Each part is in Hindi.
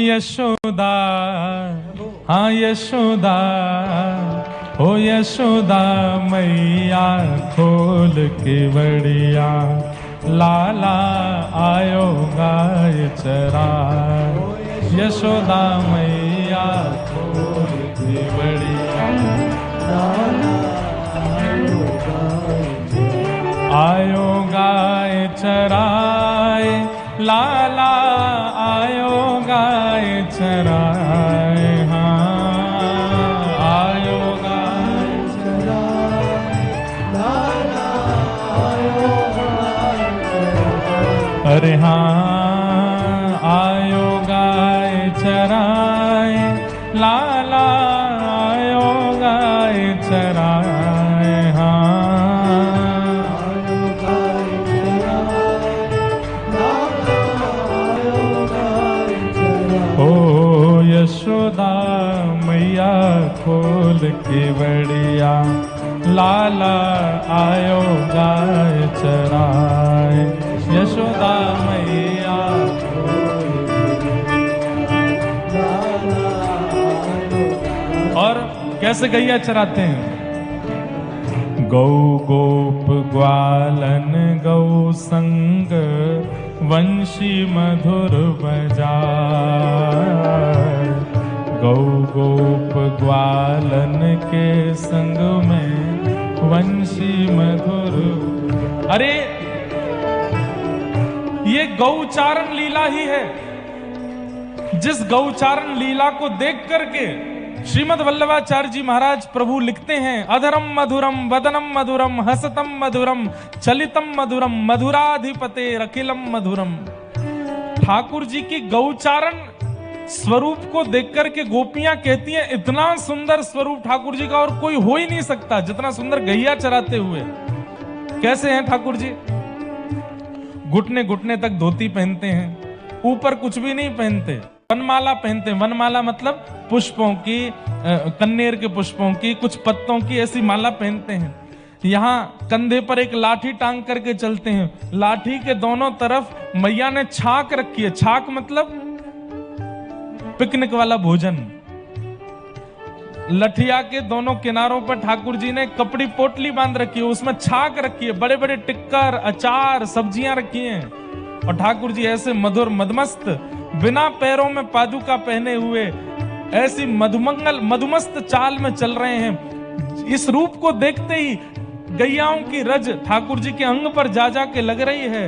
यशोदा, हाँ यशोदा, हो यशोदा मैया खोल के बड़िया, लाला आयो गाय चरा। यशोदा मैया खोल के बड़िया, लाला आयो गाय चराए, लाला आयो गाय चराए, हाँ आयो गाय चराए, लाला आयो गाय चराए। अरे हाँ आयो गाय चराए, लाला आयो गाय चराए, हाँ यशोदा मैया खोल के बड़िया, लाला आयो गाय चराए। यशोदा मैया और कैसे गैया चराते हैं? गौ गोप ग्वालन गौ संग, वंशी मधुर बजाए। गौ गोप ग्वालन के संग में वंशी मधुर। अरे ये गौचारण लीला ही है। जिस गौचारण लीला को देख करके श्रीमद् वल्लभाचार्य जी महाराज प्रभु लिखते हैं, अधरम मधुरम वदनम मधुरम हसतम मधुरम चलितम मधुरम मधुराधिपते अखिलम मधुरम। ठाकुर जी की गौचारण स्वरूप को देख करके गोपियां कहती हैं, इतना सुंदर स्वरूप ठाकुर जी का और कोई हो ही नहीं सकता जितना सुंदर गैया चराते हुए। कैसे हैं ठाकुर जी? घुटने घुटने तक धोती पहनते हैं, ऊपर कुछ भी नहीं पहनते, वनमाला पहनते हैं। वनमाला मतलब पुष्पों की, कन्नेर के पुष्पों की, कुछ पत्तों की ऐसी माला पहनते हैं। यहाँ कंधे पर एक लाठी टांग करके चलते हैं। लाठी के दोनों तरफ मैया ने छाक रखी है। छाक मतलब पिकनिक वाला भोजन। लठिया के दोनों किनारों पर ठाकुर जी ने कपड़ी पोटली बांध रखी है, उसमें छाक रखी है, बड़े बड़े टिक्कर अचार सब्जियां रखी हैं। और ठाकुर जी ऐसे मधुर मदमस्त, बिना पैरों में पादुका पहने हुए ऐसी मधुमंगल मधुमस्त चाल में चल रहे हैं। इस रूप को देखते ही गैयाओं की रज ठाकुर जी के अंग पर जा जा के लग रही है।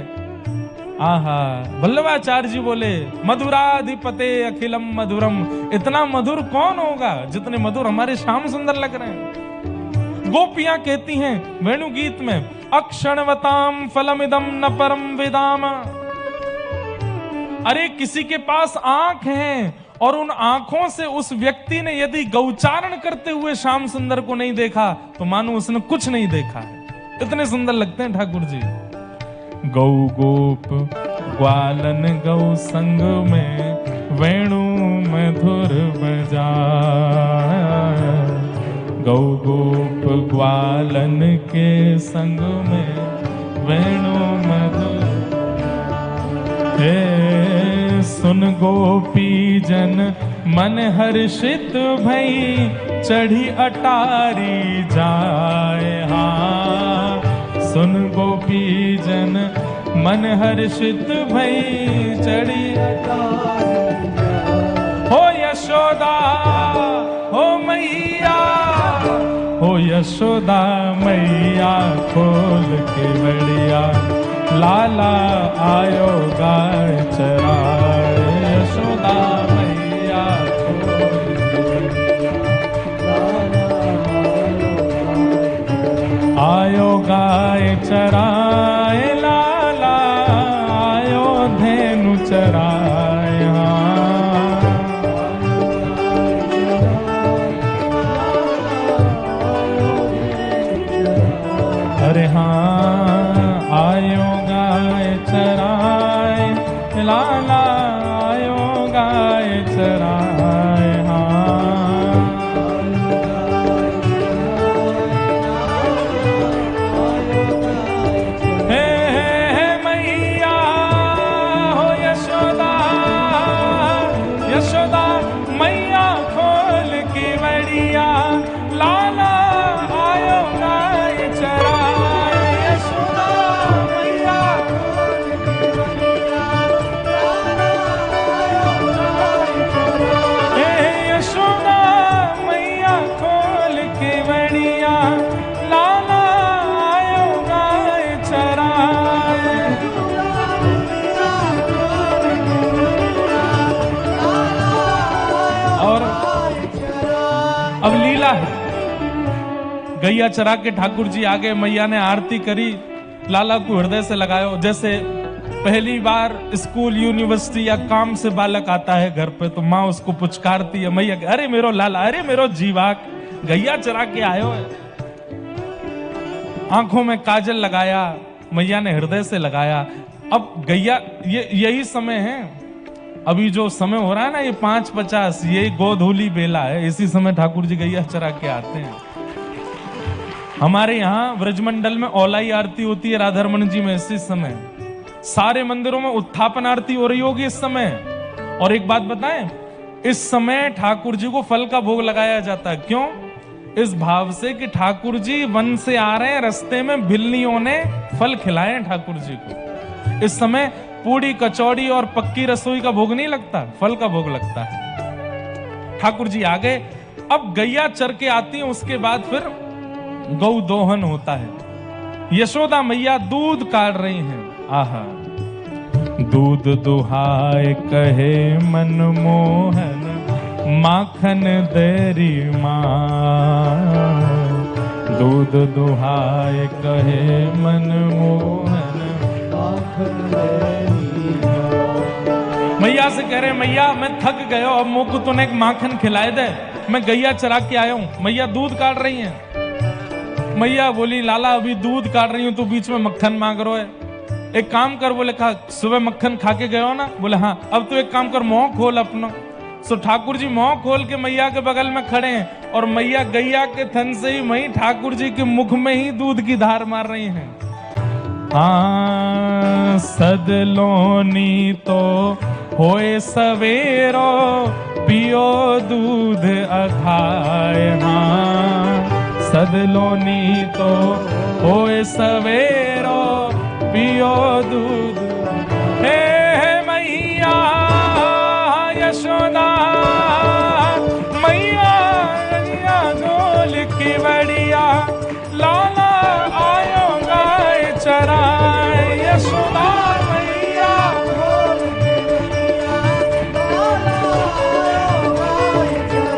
आहा, वल्लभाचार्य जी बोले, मधुराधिपते अखिलम मधुरम। इतना मधुर कौन होगा जितने मधुर हमारे श्याम सुंदर लग रहे हैं। गोपियां कहती हैं वेणु गीत में, अक्षणवताम फलमिदम न परम विदाम। अरे किसी के पास आंख है और उन आंखों से उस व्यक्ति ने यदि गौचारण करते हुए श्याम सुंदर को नहीं देखा तो मानो उसने कुछ नहीं देखा है। इतने सुंदर लगते हैं ठाकुर जी। गौ गोप ग्वालन गौ संग में वेणु मधुर बजा। गौ गोप ग्वालन के संग में वेणु मधुर। हे सुन गोपी जन मन हर्षित भई, चढ़ी अटारी जाए। हाँ सुन गोपी जन मन हर्षित भई, चढ़ी अटारी जाए। हो यशोदा हो मैया, हो यशोदा मैया खोल के बड़िया, लाला आयो गाय चराए। यशोदा मैया खोल आयो गाय चराए, लाला आयो धेनु चराए। अरे हाँ आयो गाय चराए, लाला गैया चरा के ठाकुर जी आ गए, मैया ने आरती करी, लाला को हृदय से लगायो। जैसे पहली बार स्कूल यूनिवर्सिटी या काम से बालक आता है घर पे तो माँ उसको पुचकारती है, मैया अरे मेरो लाला, अरे मेरो जीवाक, गैया चरा के आयो है। आंखों में काजल लगाया, मैया ने हृदय से लगाया। अब गैया यही समय है, अभी जो समय हो रहा है ना, ये 5:50, ये गोधूली बेला है, इसी समय ठाकुर जी गैया चरा के आते हैं। हमारे यहाँ व्रजमंडल में औलाई आरती होती है राधारमण जी में इसी समय। सारे मंदिरों में उत्थापन आरती हो रही होगी इस समय। और एक बात बताएं, इस समय ठाकुर जी को फल का भोग लगाया जाता है। क्यों? इस भाव से कि ठाकुर जी वन से आ रहे हैं, रास्ते में बिल्लियों ने फल खिलाए ठाकुर जी को। इस समय पूड़ी कचौड़ी और पक्की रसोई का भोग नहीं लगता, फल का भोग लगता है। ठाकुर जी आ गए। अब गैया चर के आती है, उसके बाद फिर गौ दोहन होता है। यशोदा मैया दूध काट रही हैं। आहा, दूध दुहाए कहे मनमोहन, माखन देरी माँ। दूध दुहाए कहे मनमोहन, माखन देरी माँ। मैया से कह रहे, मैया मैं थक गया, अब मुझ को तूने एक माखन खिलाए दे, मैं गैया चरा के आया हूं। मैया दूध काट रही हैं। मैया बोली, लाला अभी दूध काट रही हूं, तो बीच में मक्खन मांग रहा है। एक काम कर, बोले कहा सुबह मक्खन खा के गए हो ना? बोले हाँ। अब तो एक काम कर, मुंह खोल अपना। सो ठाकुर जी मुंह खोल के मैया के बगल में खड़े हैं, और मैया गैया के थन से ही वहीं ठाकुर जी के मुख में ही दूध की धार मार रही हैं। हाँ, सदलोनी तो होए सवेरो, पियो दूध अखाए। हाँ, सदलोनी तो होए सवेरो, पियो दूध। हे मैया यशोदा, मैया गोल की बड़िया, लाला आयो गाय चराए। यशोदा मैया गोल की बड़िया,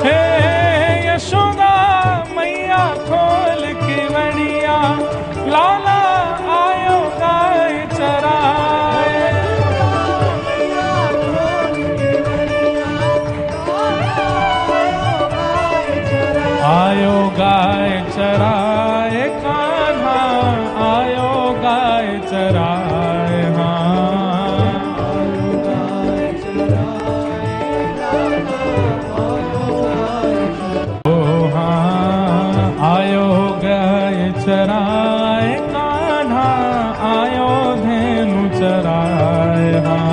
हे यशोदा मैया खोल की बड़िया, लाला आयो गाय चराए। आयो गाय चराए कान्हा, आयो गाय चराए। हाँ, आयो गाय चराए, ओ हाँ, आयो गाय चराए कान्हा, आयो धेनु चराए। हाँ,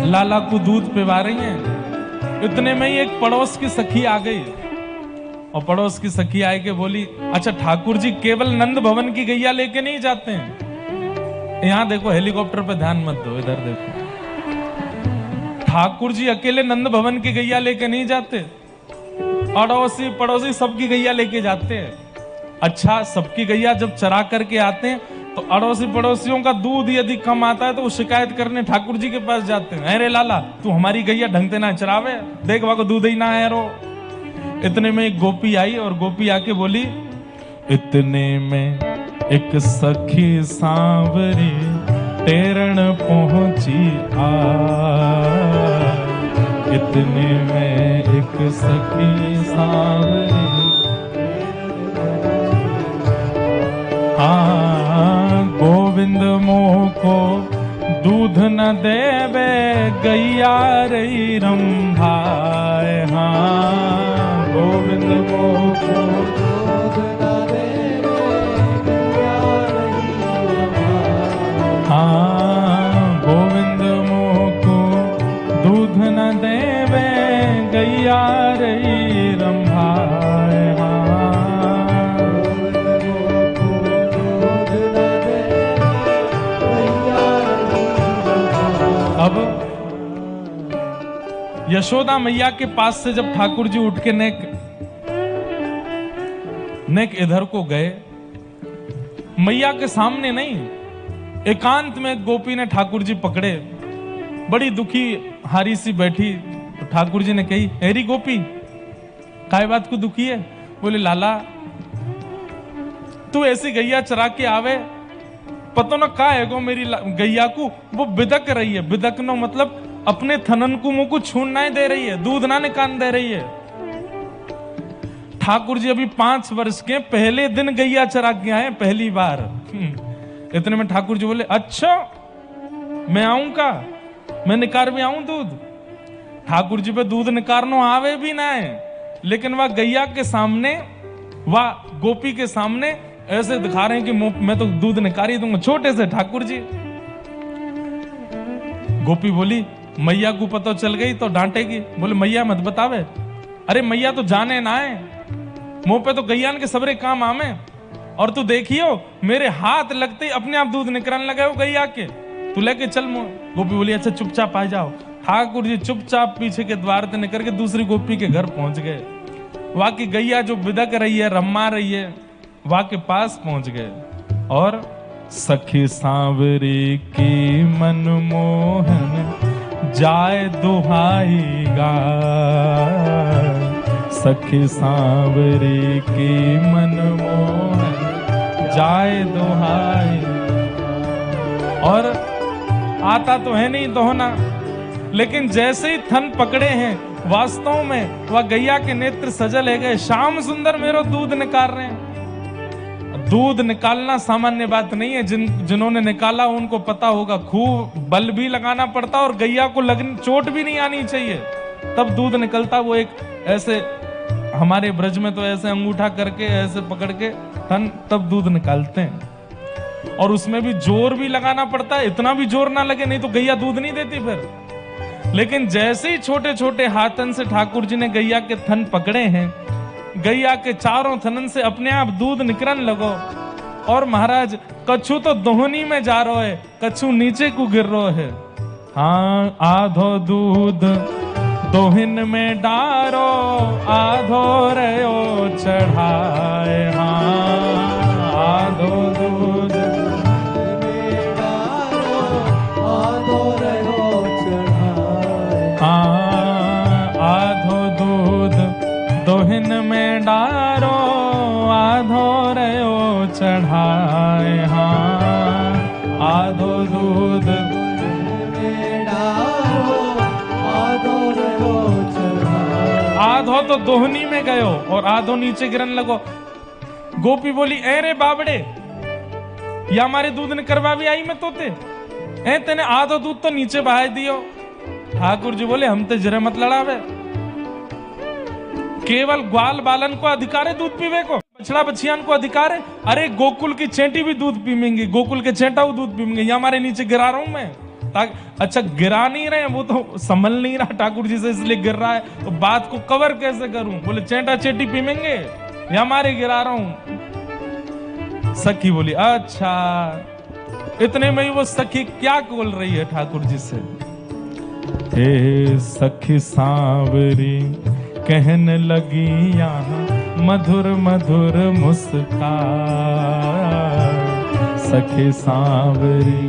लाला को दूध पिला रही हैं। इतने में ही एक पड़ोस की सखी आ गई, और पड़ोस की सखी आए के बोली, अच्छा ठाकुर जी केवल नंद भवन की गैया लेके नहीं जाते हैं। यहां देखो, हेलीकॉप्टर पे ध्यान मत दो, इधर देखो। ठाकुर जी अकेले नंद भवन की गैया लेके नहीं जाते, अड़ोसी पड़ोसी सबकी गैया लेके जाते हैं। अच्छा, सबकी गैया जब चरा करके आते हैं तो अड़ोसी पड़ोसियों का दूध यदि कम आता है तो वो शिकायत करने ठाकुर जी के पास जाते हैं। अरे लाला, तू हमारी गैया ढंग से ना चरावे, देख वहां को दूध ही ना है रो। इतने में एक गोपी आई, और गोपी आके बोली, इतने में एक सखी सांवरी टेरण पहुंची आ। इतने में एक सखी सांवरी, हाँ, गोविंद मोह को दूध न देवे, गैया रही रंभाए। हाँ, गोविंद मोह को दूध न देवे, गैया रही रंभाए। हाँ, गोविंद मोह को दूध न देवे, गैया रही रंभाए। हाँ, यशोदा मैया के पास से जब ठाकुर जी उठ के नेक इधर को गए, मैया के सामने नहीं, एकांत में एक गोपी ने ठाकुर जी पकड़े, बड़ी दुखी हारी सी बैठी। तो ठाकुर जी ने कही, हेरी गोपी काय बात को दुखी है? बोले लाला तू ऐसी गैया चरा के आवे, पतो न का है गो मेरी गैया को वो बिदक रही है। बिदकनो मतलब अपने थनन को मुंह को छून ना दे रही है, दूध ना निकाल दे रही है। ठाकुर जी अभी 5 वर्ष के, पहले दिन गैया चरा के आए, पहली बार। इतने में ठाकुर जी बोले, अच्छा मैं आऊं का, मैं निकार भी आऊं दूध। ठाकुर जी पे दूध निकारनो आवे भी ना है, लेकिन वह गैया के सामने, वह गोपी के सामने ऐसे दिखा रहे हैं कि मैं तो दूध निकारी दूंगा, छोटे से ठाकुर जी। गोपी बोली, मैया को पता चल गई तो डांटेगी। बोले मैया मत बतावे। अरे मैया तो जाने ना है, मुंह पे तो गैयान के सबरे काम आमे, और तू देखियो मेरे हाथ लगते ही अपने आप दूध निकलने लगे हो गैया के, तू लेके चल। गोपी बोली, अच्छा चुपचाप आ जाओ। ठाकुर जी चुपचाप पीछे के द्वार से निकल के दूसरी गोपी के घर पहुंच गए। वहां की गैया जो बिदक रही है, रम्मा रही है, वहां के पास पहुंच गए और सखी सांवरी की मनमोहन जाए दुहाई गाय, सखी सांवरी की मनमोहन जाए दुहाई। और आता तो है नहीं दोहना, लेकिन जैसे ही थन पकड़े हैं, वास्तव में वह गैया के नेत्र सजल है गए। श्याम सुंदर मेरो दूध निकाल रहे हैं। दूध निकालना सामान्य बात नहीं है, जिन्होंने निकाला उनको पता होगा, खूब बल भी लगाना पड़ता और गैया को चोट भी नहीं आनी चाहिए, तब दूध निकलता। वो एक ऐसे हमारे ब्रज में तो ऐसे अंगूठा करके ऐसे पकड़ के तब दूध निकालते हैं, और उसमें भी जोर भी लगाना पड़ता है, इतना भी जोर ना लगे, नहीं तो गैया दूध नहीं देती फिर। लेकिन जैसे ही छोटे छोटे हाथन से ठाकुर जी ने गैया के थन पकड़े हैं, गैया के चारों थनन से अपने आप दूध निकलने लगो। और महाराज कछु तो दोहनी में जा रहा है, कछु नीचे को गिर रहा है। हाँ आधो दूध दोहिन में डारो, आधो रयो चढ़ाए। हाँ आधो दूध में डारो, आधो रयो चढ़ाए। हाँ आधो दूध दोहिन में डारो, आधो रयो चढ़ाए। हाँ आधो दूध में डारो, आधो रयो चढ़ाए। आधो तो दोहनी में गयो और आधो नीचे गिरन लगो। गोपी बोली, ए रे बाबड़े, या हमारे दूध ने करवा भी आई मैं तोते, ए तेने आधो दूध तो नीचे बहा दियो। ठाकुर जी बोले, हम तो जरा मत लड़ावे, केवल ग्वाल बालन को अधिकार है दूध पीवे को, बछड़ा बछियान को अधिकार है। अरे गोकुल की चेंटी भी दूध पीवेंगी, गोकुल के चेंटा वो दूध पीवेंगे, या हमारे नीचे गिरा रहा हूं मैं। अच्छा गिरा नहीं रहे, वो तो संभल नहीं रहा ठाकुर जी से, इसलिए गिर रहा है, तो बात को कवर कैसे करूं? बोले चेंटा चेटी पीवेंगे या हमारे गिरा रहा हूं। सखी बोली, अच्छा। इतने में ही वो सखी क्या बोल रही है ठाकुर जी से, हे सखी सांवरी कहने लगी यहाँ मधुर मधुर मुस्कान। सखी सांवरी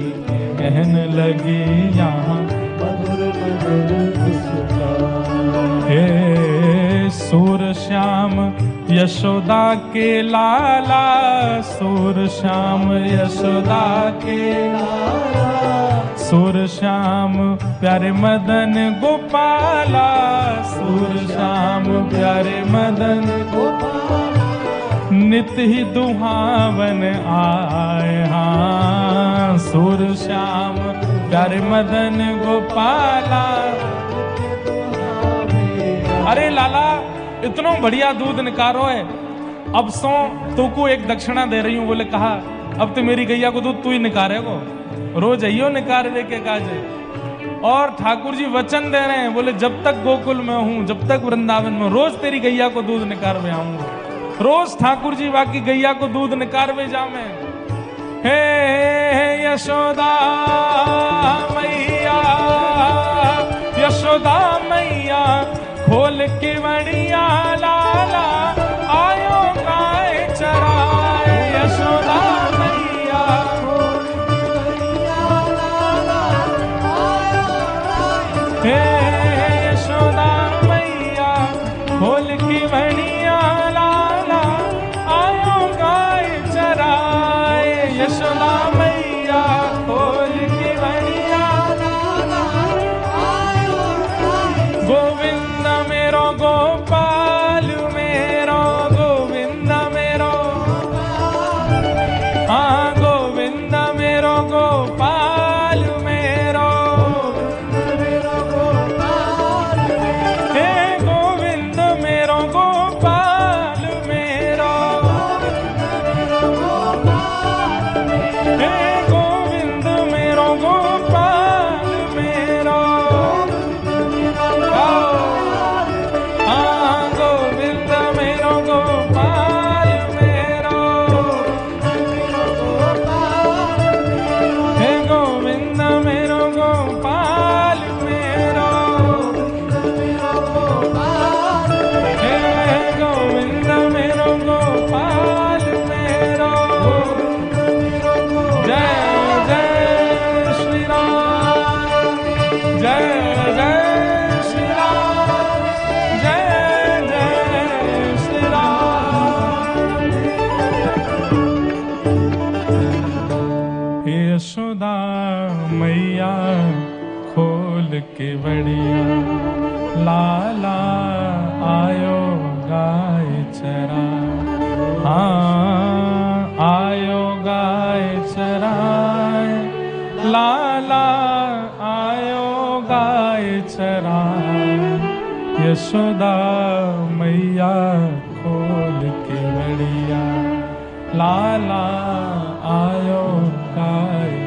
कहने लगी यहाँ मधुर मधुर मुस्कान। हे सूर श्याम यशोदा के लाला, सूर श्याम यशोदा के लाला, सूर श्याम प्यारे मदन गोपाला, सूर श्याम प्यारे मदन गोपाला, नित ही दुहावन आए। हाँ सूर श्याम प्यारे मदन गोपाला। अरे लाला इतना बढ़िया दूध निकारो है, अब सो तो को एक दक्षिणा दे रही हूं। बोले कहा, अब तो मेरी गैया को दूध तू ही निकारेगो, रोज अयो निकार दे के काजे। और ठाकुर जी वचन दे रहे हैं, बोले जब तक गोकुल में हूं, जब तक वृंदावन में, रोज तेरी गैया को दूध निकारवे आऊंगा। रोज ठाकुर जी बाकी गैया को दूध निकारवे जामे। हे यशोदा मैया, यशोदा मैया, के बढ़िया लाला आयो गाय चराए यशोदा मैया। हे यशोदा मैया खोल की बढ़िया लाला आयो गाय चराए यशोदा मैया खोल की बढ़िया लाला आयो गोविंद मेरो गोपाल मेरो गोविंद मेरो हाँ गोविंद मेरो गोपाल मेरो हे गोविंद मेरो गोपाल मेरो हे गोविंद मेरो गोपाल मेरो हाँ गोविंद मेरो गोपाल मेरो हे गोविंद मेरो गोपाल मेरो हे गोविंद मेरो गोपाल मेरो। जय जय श्री राम जय जय श्री राम जय जय श्री राम। हे यशोदा मैया खोल के बढ़िया लाला आयो गाय चरा हाँ आयो गाय चराए लाला आयो गाय चराए यशोदा मैया खोल के बढ़िया लाला आयो गाय।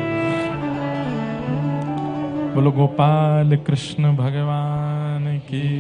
बोलो गोपाल कृष्ण भगवान की।